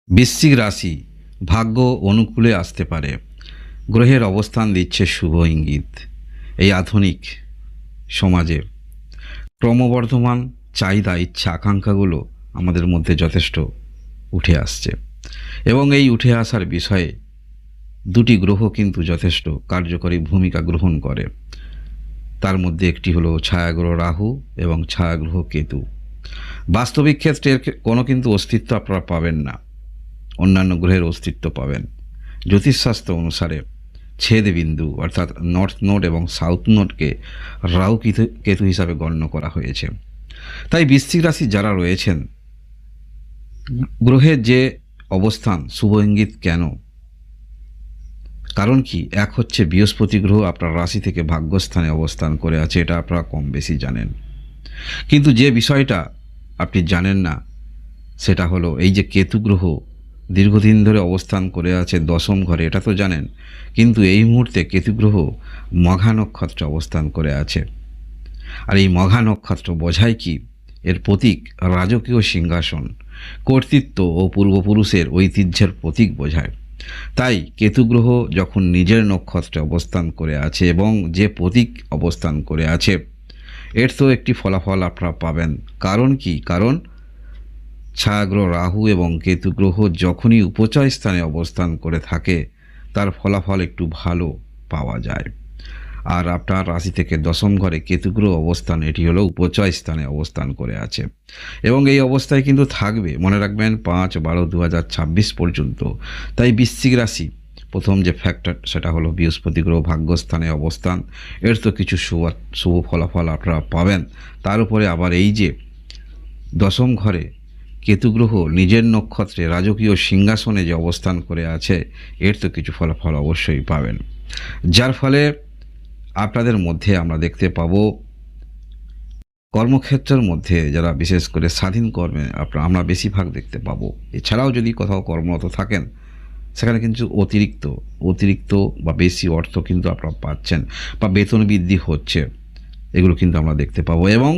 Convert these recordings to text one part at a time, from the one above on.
বৃশ্চিক রাশি ভাগ্য অনুকূলে আসতে পারে। গ্রহের অবস্থান দিচ্ছে শুভ ইঙ্গিত। এই আধুনিক সমাজে ক্রমবর্ধমান চাহিদা, ইচ্ছা, আকাঙ্ক্ষাগুলো আমাদের মধ্যে যথেষ্ট উঠে আসছে এবং এই উঠে আসার বিষয়ে দুটি গ্রহ কিন্তু যথেষ্ট কার্যকরী ভূমিকা গ্রহণ করে। তার মধ্যে একটি হলো ছায়াগ্রহ রাহু এবং ছায়াগ্রহ কেতু। বাস্তবিক ক্ষেত্রে এর কোনো কিন্তু অস্তিত্ব আপনারা পাবেন না, অন্যান্য গ্রহের অস্তিত্ব পাবেন। জ্যোতিষশাস্ত্র অনুসারে ছেদ বিন্দু অর্থাৎ নর্থ নোড এবং সাউথ নোডকে রাহু কেতু হিসাবে গণ্য করা হয়েছে। তাই বৃশ্চিক রাশি যারা রয়েছেন, গ্রহের যে অবস্থান শুভ ইঙ্গিত কেন? কারণ কি? এক হচ্ছে বৃহস্পতি গ্রহ আপনার রাশি থেকে ভাগ্যস্থানে অবস্থান করে আছে, এটা আপনারা কম বেশি জানেন। কিন্তু যে বিষয়টা আপনি জানেন না সেটা হলো এই যে কেতু গ্রহ দীর্ঘদিন ধরে অবস্থান করে আছে দশম ঘরে, এটা তো জানেন। কিন্তু এই মুহূর্তে কেতু গ্রহ মঘা নক্ষত্রে অবস্থান করে আছে। আর এই মঘা নক্ষত্র বোঝায় কি? এর প্রতীক রাজকীয় সিংহাসন, কর্তৃত্ব ও পূর্বপুরুষের ঐতিহ্যের প্রতীক বোঝায়। তাই কেতু গ্রহ যখন নিজের নক্ষত্রে অবস্থান করে আছে এবং যে প্রতীক অবস্থান করে আছে, এর তো একটি ফলাফল আপনারা পাবেন। কারণ কি? কারণ ছায়াগ্রহ রাহু এবং কেতু গ্রহ যখনই উপচয় স্থানে অবস্থান করে থাকে, তার ফলাফল একটু ভালো পাওয়া যায়। আর আপনার রাশি থেকে দশম ঘরে কেতু গ্রহ অবস্থান, এটি হলো উপচয় স্থানে অবস্থান করে আছে এবং এই অবস্থায় কিন্তু থাকবে, মনে রাখবেন, 5/12/2026 পর্যন্ত। তাই বৃশ্চিক রাশি প্রথম যে ফ্যাক্টর সেটা হলো বৃহস্পতি গ্রহ ভাগ্যস্থানে অবস্থান, এর তো কিছু শুভ ফলাফল আপনারা পাবেন। তার উপরে আবার এই যে দশম ঘরে কেতু গ্রহ নিজের নক্ষত্রে রাজকীয় সিংহাসনে যে অবস্থান করে আছে, এর তো কিছু ফলাফল অবশ্যই পাবেন। যার ফলে আপনাদের মধ্যে আমরা দেখতে পাবো কর্মক্ষেত্রের মধ্যে যারা বিশেষ করে স্বাধীন কর্মে আমরা বেশিরভাগ দেখতে পাবো। এছাড়াও যদি কোথাও কর্মরত থাকেন, সেখানে কিন্তু অতিরিক্ত বা বেশি অর্থ কিন্তু আপনারা পাচ্ছেন বা বেতন বৃদ্ধি হচ্ছে, এগুলো কিন্তু আমরা দেখতে পাবো। এবং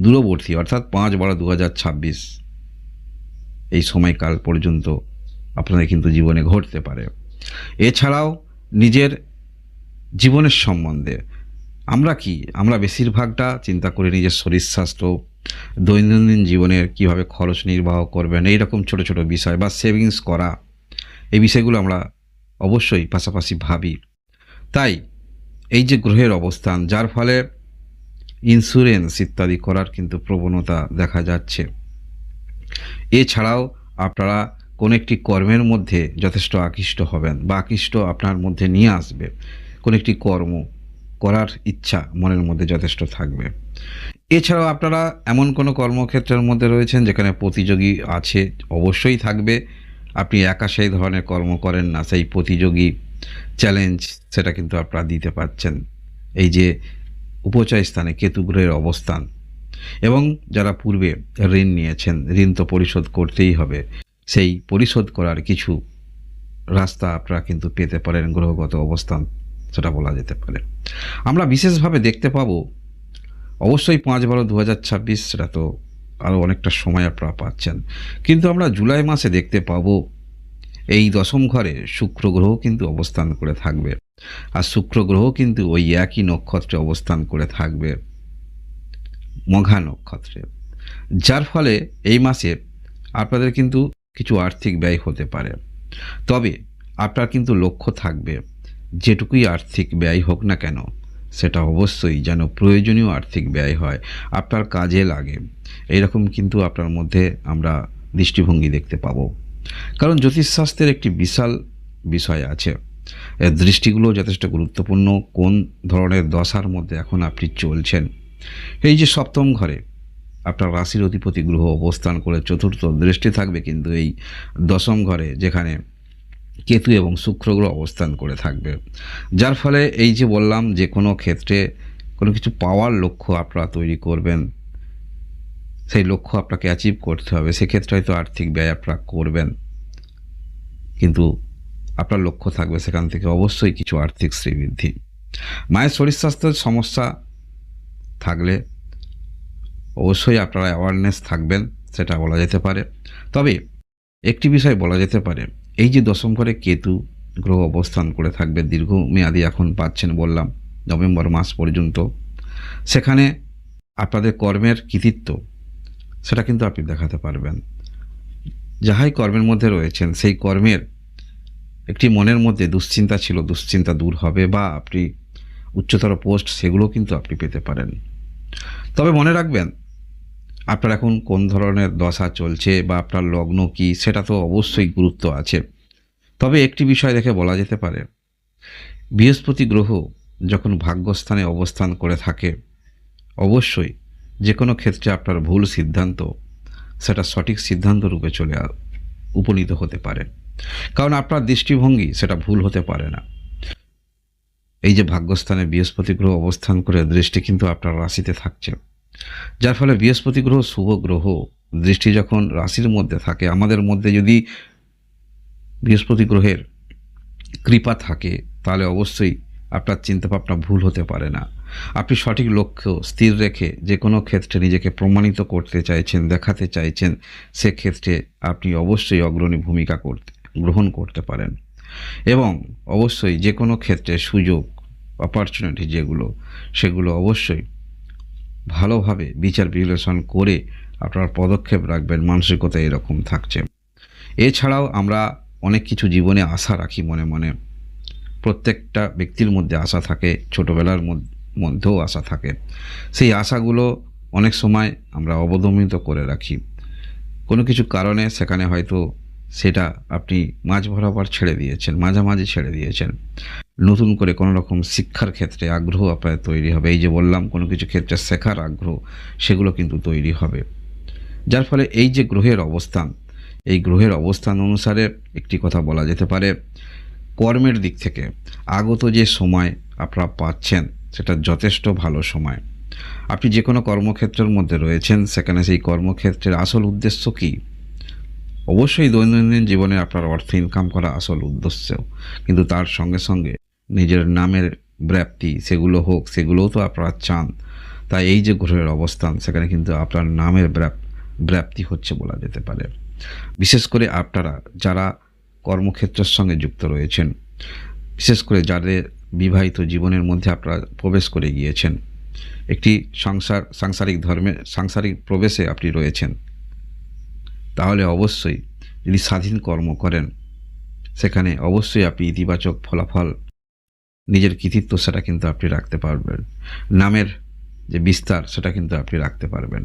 দূরবর্তী অর্থাৎ 5/12/2026 এই সময়কাল পর্যন্ত আপনাদের কিন্তু জীবনে ঘটতে পারে। এছাড়াও নিজের জীবনের সম্বন্ধে আমরা বেশিরভাগটা চিন্তা করি নিজের শরীর স্বাস্থ্য, দৈনন্দিন জীবনের কিভাবে খরচ নির্বাহ করবেন, এইরকম ছোট ছোট বিষয় বা সেভিংস করা, এই বিষয়গুলো আমরা অবশ্যই পাশাপাশি ভাবি। তাই এই যে গ্রহের অবস্থান, যার ফলে ইন্স্যুরেন্স ইত্যাদি করার কিন্তু প্রবণতা দেখা যাচ্ছে। এছাড়াও আপনারা কোনো একটি কর্মের মধ্যে যথেষ্ট আকৃষ্ট হবেন বা আকৃষ্ট আপনার মধ্যে নিয়ে আসবে, কোনো একটি কর্ম করার ইচ্ছা মনের মধ্যে যথেষ্ট থাকবে। এছাড়াও আপনারা এমন কোনো কর্মক্ষেত্রের মধ্যে রয়েছেন যেখানে প্রতিযোগী আছে, অবশ্যই থাকবে। আপনি একা সেই ধরনের কর্ম করেন না, সেই প্রতিযোগী চ্যালেঞ্জ সেটা কিন্তু আপনারা দিতে পারছেন এই যে উপচয় স্থানে কেতু গ্রহের অবস্থান। এবং যারা পূর্বে ঋণ নিয়েছেন, ঋণ তো পরিশোধ করতেই হবে, সেই পরিশোধ করার কিছু রাস্তা আপনারা কিন্তু পেতে পারেন গ্রহগত অবস্থান, সেটা বলা যেতে পারে। আমরা বিশেষভাবে দেখতে পাবো অবশ্যই 5/12/2026, সেটা তো আরও অনেকটা সময় আপনারা পাচ্ছেন। কিন্তু আমরা জুলাই মাসে দেখতে পাবো এই দশম ঘরে শুক্র গ্রহ কিন্তু অবস্থান করে থাকবে। আর শুক্র গ্রহ কিন্তু ওই একই নক্ষত্রে অবস্থান করে থাকবে, মঘা নক্ষত্রে। যার ফলে এই মাসে আপনাদের কিন্তু কিছু আর্থিক ব্যয় হতে পারে। তবে আপনার কিন্তু লক্ষ্য থাকবে, যেটুকুই আর্থিক ব্যয় হোক না কেন, সেটা অবশ্যই যেন প্রয়োজনীয় আর্থিক ব্যয় হয়, আপনার কাজে লাগে। এইরকম কিন্তু আপনার মধ্যে আমরা দৃষ্টিভঙ্গি দেখতে পাবো। কারণ জ্যোতিষশাস্ত্রের একটি বিশাল বিষয় আছে, এর দৃষ্টিগুলো যথেষ্ট গুরুত্বপূর্ণ। কোন ধরনের দশার মধ্যে এখন আপনি চলছেন, এই যে সপ্তম ঘরে আপনার রাশির অধিপতি গ্রহ অবস্থান করে চতুর্থ দৃষ্টি থাকবে কিন্তু এই দশম ঘরে, যেখানে কেতু এবং শুক্র গ্রহ অবস্থান করে থাকবে। যার ফলে এই যে বললাম, যে কোনো ক্ষেত্রে কোনো কিছু পাওয়ার লক্ষ্য আপনারা তৈরি করবেন, সেই লক্ষ্য আপনাকে অ্যাচিভ করতে হবে। সেক্ষেত্রে হয়তো আর্থিক ব্যয় আপনারা করবেন, কিন্তু আপনার লক্ষ্য থাকবে সেখান থেকে অবশ্যই কিছু আর্থিক শ্রীবৃদ্ধি। মায়ের শরীর স্বাস্থ্যের সমস্যা থাকলে অবশ্যই আপনারা অ্যাওয়ারনেস থাকবেন, সেটা বলা যেতে পারে। তবে একটি বিষয় বলা যেতে পারে, এই যে দশম ঘরে কেতু গ্রহ অবস্থান করে থাকবে দীর্ঘমেয়াদী, এখন পাচ্ছেন বললাম নভেম্বর মাস পর্যন্ত, সেখানে আপনাদের কর্মের কৃতিত্ব সেটা কিন্তু আপনি দেখাতে পারবেন। যাহাই কর্মের মধ্যে রয়েছেন সেই কর্মের একটি মনের মধ্যে দুশ্চিন্তা ছিল, দুশ্চিন্তা দূর হবে, বা আপনি উচ্চতর পোস্ট সেগুলো কিন্তু আপনি পেতে পারেন। তবে মনে রাখবেন, আপনার এখন কোন ধরনের দশা চলছে বা আপনার লগ্ন কি, সেটা তো অবশ্যই গুরুত্ব আছে। তবে একটি বিষয় দেখে বলা যেতে পারে, বৃহস্পতি গ্রহ যখন ভাগ্যস্থানে অবস্থান করে থাকে, অবশ্যই যে কোনো ক্ষেত্রে আপনার ভুল সিদ্ধান্ত সেটা সঠিক সিদ্ধান্ত রূপে উপনীত হতে পারে, কারণ আপনার দৃষ্টিভঙ্গি সেটা ভুল হতে পারে না। এই যে ভাগ্যস্থানে বৃহস্পতি গ্রহ অবস্থান করে দৃষ্টি কিন্তু আপনার রাশিতে থাকছে, যার ফলে বৃহস্পতি গ্রহ শুভ গ্রহ দৃষ্টি যখন রাশির মধ্যে থাকে, আমাদের মধ্যে যদি বৃহস্পতি গ্রহের কৃপা থাকে তাহলে অবশ্যই আপনার চিন্তাভাবনা ভুল হতে পারে না। আপনি সঠিক লক্ষ্য স্থির রেখে যে কোনো ক্ষেত্রে নিজেকে প্রমাণিত করতে চাইছেন, দেখাতে চাইছেন, সেক্ষেত্রে আপনি অবশ্যই অগ্রণী ভূমিকা গ্রহণ করতে পারেন। এবং অবশ্যই যে কোনো ক্ষেত্রে সুযোগ, অপরচুনিটি যেগুলো, সেগুলো অবশ্যই ভালোভাবে বিচার বিশ্লেষণ করে আপনার পদক্ষেপ রাখবেন। মানসিকতা এরকম থাকছে। এছাড়াও আমরা অনেক কিছু জীবনে আশা রাখি মনে মনে, প্রত্যেকটা ব্যক্তির মধ্যে আশা থাকে, ছোটোবেলার মধ্যেও আশা থাকে। সেই আশাগুলো অনেক সময় আমরা অবদমিত করে রাখি কোনো কিছু কারণে, সেখানে হয়তো সেটা আপনি মাঝ বরাবর ছেড়ে দিয়েছেন, মাঝামাঝি ছেড়ে দিয়েছেন। নতুন করে কোনো রকম শিক্ষার ক্ষেত্রে আগ্রহ আপনার তৈরি হবে। এই যে বললাম, কোনো কিছু ক্ষেত্রে শেখার আগ্রহ সেগুলো কিন্তু তৈরি হবে, যার ফলে এই যে গ্রহের অবস্থান, এই গ্রহের অবস্থান অনুসারে একটি কথা বলা যেতে পারে, কর্মের দিক থেকে আগত যে সময় আপনারা পাচ্ছেন সেটা যথেষ্ট ভালো সময়। আপনি যে কোনো কর্মক্ষেত্রের মধ্যে রয়েছেন, সেখানে সেই কর্মক্ষেত্রের আসল উদ্দেশ্য কী? অবশ্যই দৈনন্দিন জীবনে আপনার অর্থ ইনকাম করা আসল উদ্দেশ্য, কিন্তু তার সঙ্গে সঙ্গে নিজের নামের ব্যাপ্তি সেগুলো হোক, সেগুলোও তো আপনারা চান। তাই এই যে গ্রহের অবস্থান, সেখানে কিন্তু আপনার নামের ব্যাপ্তি হচ্ছে বলা যেতে পারে। বিশেষ করে আপনারা যারা কর্মক্ষেত্রের সঙ্গে যুক্ত রয়েছেন, বিশেষ করে যাদের বিবাহিত জীবনের মধ্যে আপনারা প্রবেশ করে গিয়েছেন, একটি সাংসারিক প্রবেশে আপনি রয়েছেন, তাহলে অবশ্যই যদি স্বাধীন কর্ম করেন, সেখানে অবশ্যই আপনি ইতিবাচক ফলাফল, নিজের কৃতিত্ব সেটা কিন্তু আপনি রাখতে পারবেন। নামের যে বিস্তার সেটা কিন্তু আপনি রাখতে পারবেন।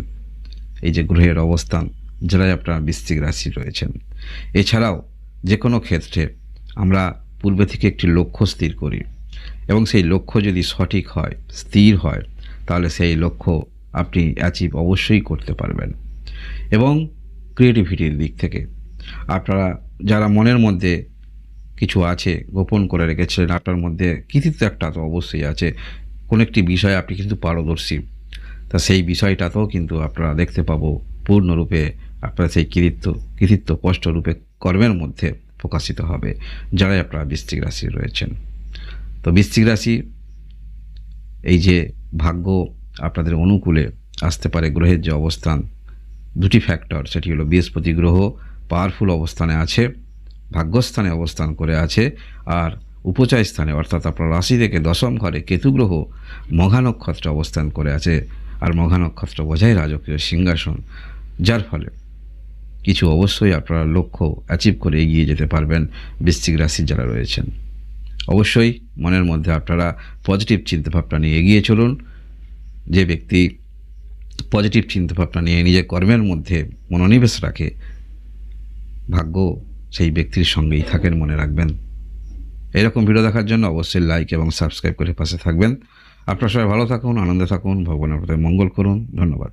এই যে গ্রহের অবস্থান, যারাই আপনার বৃশ্চিক রাশি রয়েছেন। এছাড়াও যে কোনো ক্ষেত্রে আমরা পূর্বে থেকে একটি লক্ষ্য স্থির করি, এবং সেই লক্ষ্য যদি সঠিক হয়, স্থির হয়, তাহলে সেই লক্ষ্য আপনি অ্যাচিভ অবশ্যই করতে পারবেন। এবং ক্রিয়েটিভিটির দিক থেকে আপনারা যারা মনের মধ্যে কিছু আছে গোপন করে রেখেছিলেন, আপনার মধ্যে কৃতিত্ব একটা তো অবশ্যই আছে, কোনো একটি বিষয়ে আপনি কিন্তু পারদর্শী, তা সেই বিষয়টাতেও কিন্তু আপনারা দেখতে পাবো পূর্ণরূপে আপনার সেই কৃতিত্ব স্পষ্টরূপে কর্মের মধ্যে প্রকাশিত হবে, যারাই আপনারা বৃশ্চিক রাশি রয়েছেন। তো বৃশ্চিক রাশি, এই যে ভাগ্য আপনাদের অনুকূলে আসতে পারে, গ্রহের যে অবস্থান, দুটি ফ্যাক্টর, সেটি হলো বৃহস্পতি গ্রহ পাওয়ারফুল অবস্থানে আছে, ভাগ্যস্থানে অবস্থান করে আছে, আর উপচয় স্থানে অর্থাৎ আপনার রাশি থেকে দশম ঘরে কেতু গ্রহ মঘা নক্ষত্রে অবস্থান করে আছে। আর মঘা নক্ষত্র বোঝায় রাজকীয় সিংহাসন, যার ফলে কিছু অবশ্যই আপনারা লক্ষ্য অ্যাচিভ করে এগিয়ে যেতে পারবেন বৃশ্চিক রাশি যারা রয়েছেন। অবশ্যই মনের মধ্যে আপনারা পজিটিভ চিন্তাভাবনা নিয়ে এগিয়ে চলুন। যে ব্যক্তি পজিটিভ চিন্তাভাবনা নিয়ে নিজের কর্মের মধ্যে মনোনিবেশ রাখে, ভাগ্য সেই ব্যক্তির সঙ্গেই থাকেন, মনে রাখবেন। এরকম ভিডিও দেখার জন্য অবশ্যই লাইক এবং সাবস্ক্রাইব করে পাশে থাকবেন। আপনারা সবাই ভালো থাকুন, আনন্দে থাকুন, ভগবানের প্রতি মঙ্গল করুন। ধন্যবাদ।